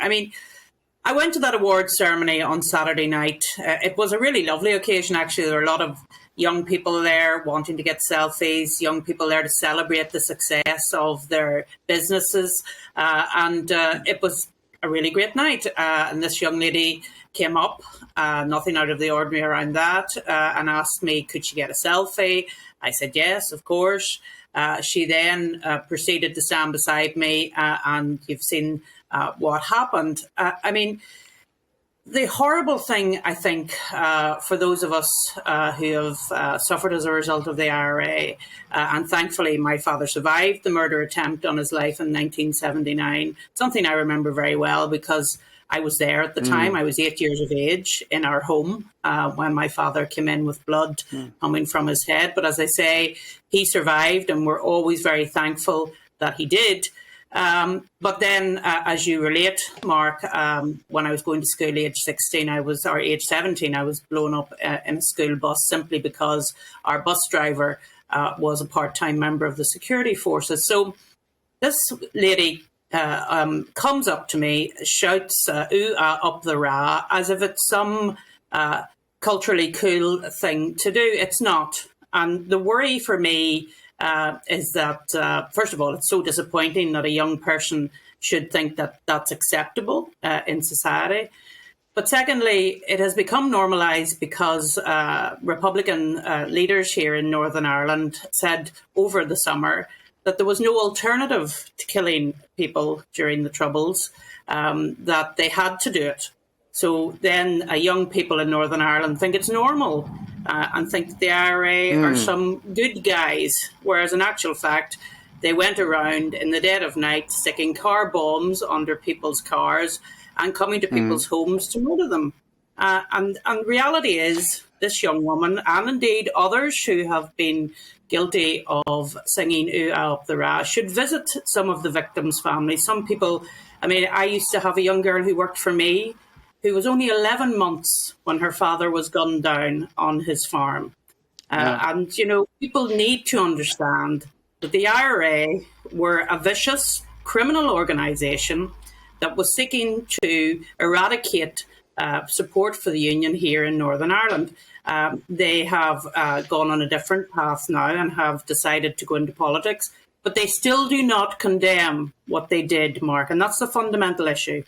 I mean, I went to that awards ceremony on Saturday night. It was a really lovely occasion, actually. There were a lot of young people there wanting to get selfies, young people there to celebrate the success of their businesses. And it was a really great night. And this young lady came up, nothing out of the ordinary around that, and asked me, could she get a selfie? I said, yes, of course. She then proceeded to stand beside me, and you've seen what happened. I mean, the horrible thing, I think, for those of us who have suffered as a result of the IRA, and thankfully my father survived the murder attempt on his life in 1979, something I remember very well because I was there at the time. I was 8 years of age in our home when my father came in with blood coming from his head. But as I say, he survived, and we're always very thankful that he did. But then, as you relate, Mark, when I was going to school age 16, or age 17, I was blown up in a school bus simply because our bus driver was a part-time member of the security forces. So this lady comes up to me, shouts ooh, up the rah, as if it's some culturally cool thing to do. It's not. And the worry for me is that, first of all, it's so disappointing that a young person should think that that's acceptable in society. But secondly, it has become normalised because Republican leaders here in Northern Ireland said over the summer that there was no alternative to killing people during the Troubles, that they had to do it. So then young people in Northern Ireland think it's normal and think that the IRA are some good guys, whereas in actual fact, they went around in the dead of night sticking car bombs under people's cars and coming to people's homes to murder them. And reality is, this young woman, and indeed others who have been guilty of singing ooh, ah, up the rah, should visit some of the victims' families. Some people, I mean, I used to have a young girl who worked for me who was only 11 months when her father was gunned down on his farm. And, you know, people need to understand that the IRA were a vicious criminal organisation that was seeking to eradicate support for the Union here in Northern Ireland. They have gone on a different path now and have decided to go into politics, but they still do not condemn what they did, Mark, and that's the fundamental issue.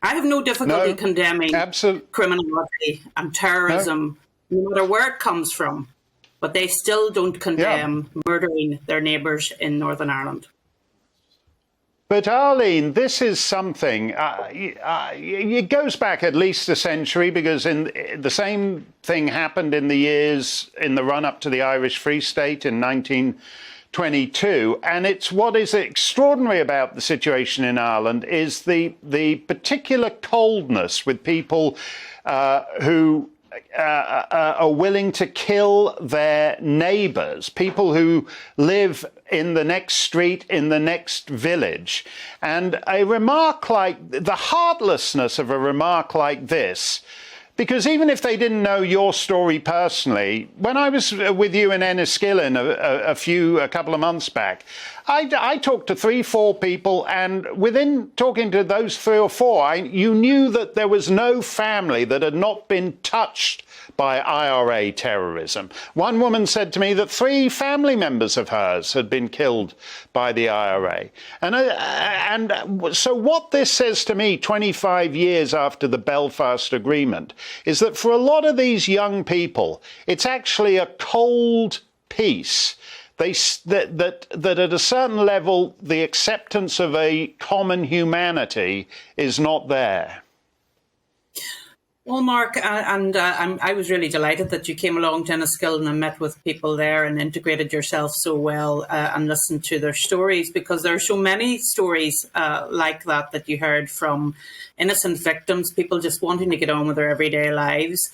I have no difficulty condemning criminality and terrorism, no matter where it comes from, but they still don't condemn murdering their neighbours in Northern Ireland. But Arlene, this is something, it goes back at least a century, because the same thing happened in the years in the run-up to the Irish Free State in 1922. And it's what is extraordinary about the situation in Ireland is the particular coldness with people who are willing to kill their neighbours, people who live in the next street, in the next village. And a remark like the heartlessness of a remark like this, because even if they didn't know your story personally, when I was with you in Enniskillen a couple of months back, I talked to 3-4 people, and within talking to those 3 or 4, you knew that there was no family that had not been touched by IRA terrorism. One woman said to me that 3 family members of hers had been killed by the IRA. And so what this says to me 25 years after the Belfast Agreement is that for a lot of these young people, it's actually a cold peace. That at a certain level, the acceptance of a common humanity is not there. Well, Mark, I was really delighted that you came along to Enniskillen and met with people there and integrated yourself so well and listened to their stories, because there are so many stories like that you heard from innocent victims, people just wanting to get on with their everyday lives.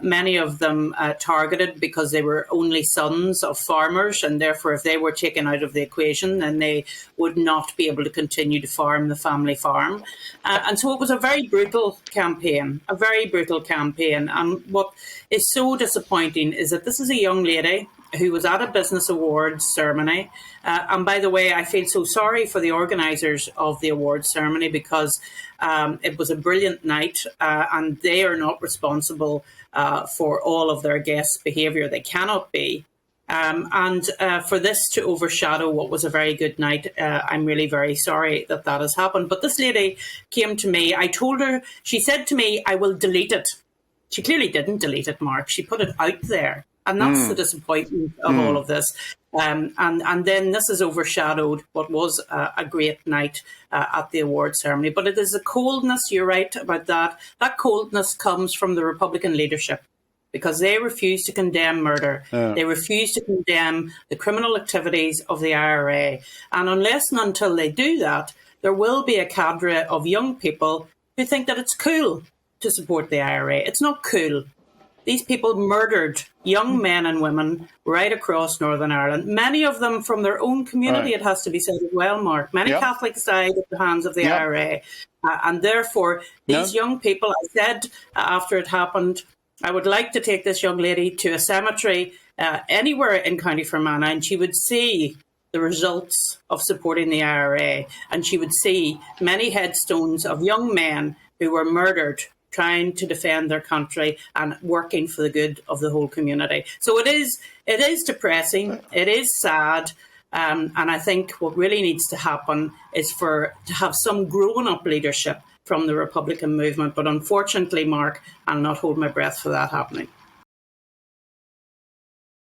Many of them targeted because they were only sons of farmers, and therefore if they were taken out of the equation, then they would not be able to continue to farm the family farm. And so it was a very brutal campaign, And what is so disappointing is that this is a young lady who was at a business awards ceremony. And by the way, I feel so sorry for the organisers of the awards ceremony, because it was a brilliant night, and they are not responsible for all of their guests' behaviour. They cannot be. And for this to overshadow what was a very good night, I'm really very sorry that that has happened. But this lady came to me. I told her, she said to me, I will delete it. She clearly didn't delete it, Mark. She put it out there. And that's the disappointment of all of this. And then this has overshadowed what was a great night at the award ceremony. But it is the coldness, you're right about that. That coldness comes from the Republican leadership, because they refuse to condemn murder. They refuse to condemn the criminal activities of the IRA. And unless and until they do that, there will be a cadre of young people who think that it's cool to support the IRA. It's not cool. These people murdered young men and women right across Northern Ireland, many of them from their own community, it has to be said as well, Mark. Many Catholics died at the hands of the IRA. And therefore, these young people, I said after it happened, I would like to take this young lady to a cemetery anywhere in County Fermanagh, and she would see the results of supporting the IRA, and she would see many headstones of young men who were murdered trying to defend their country and working for the good of the whole community. So it is depressing, it is sad, and I think what really needs to happen is to have some grown-up leadership from the Republican movement. But unfortunately, Mark, I'll not hold my breath for that happening.